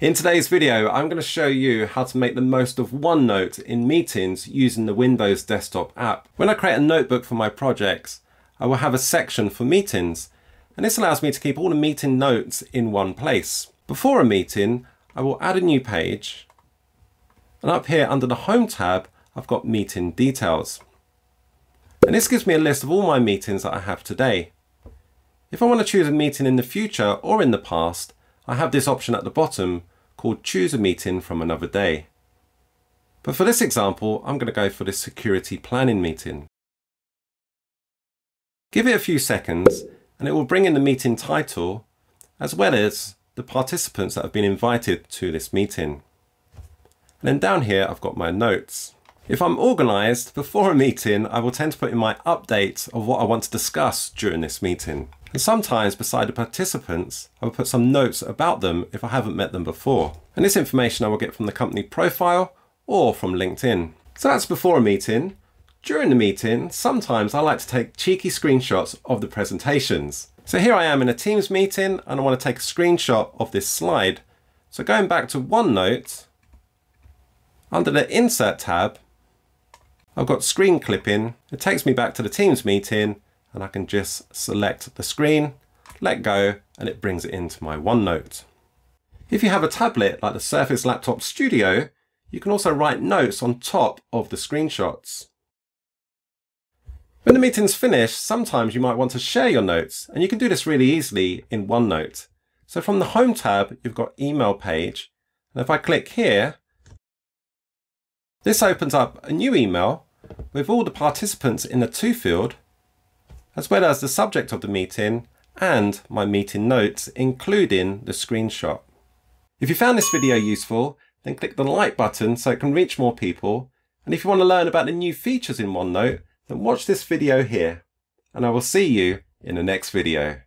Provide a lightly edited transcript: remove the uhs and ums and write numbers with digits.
In today's video, I'm going to show you how to make the most of OneNote in meetings using the Windows desktop app. When I create a notebook for my projects, I will have a section for meetings, and this allows me to keep all the meeting notes in one place. Before a meeting, I will add a new page, and up here under the Home tab, I've got meeting details. And this gives me a list of all my meetings that I have today. If I want to choose a meeting in the future or in the past, I have this option at the bottom called Choose a Meeting from Another Day. But for this example, I'm going to go for this security planning meeting. Give it a few seconds and it will bring in the meeting title as well as the participants that have been invited to this meeting. And then down here I've got my notes. If I'm organised before a meeting, I will tend to put in my update of what I want to discuss during this meeting. And sometimes beside the participants, I will put some notes about them if I haven't met them before. And this information I will get from the company profile or from LinkedIn. So that's before a meeting. During the meeting, sometimes I like to take cheeky screenshots of the presentations. So here I am in a Teams meeting and I want to take a screenshot of this slide. So going back to OneNote, under the Insert tab, I've got screen clipping. It takes me back to the Teams meeting and I can just select the screen, let go, and it brings it into my OneNote. If you have a tablet like the Surface Laptop Studio, you can also write notes on top of the screenshots. When the meeting's finished, sometimes you might want to share your notes, and you can do this really easily in OneNote. So from the Home tab, you've got Email page, and if I click here, this opens up a new email with all the participants in the To field, as well as the subject of the meeting and my meeting notes, including the screenshot. If you found this video useful, then click the like button so it can reach more people. And if you want to learn about the new features in OneNote, then watch this video here. And I will see you in the next video.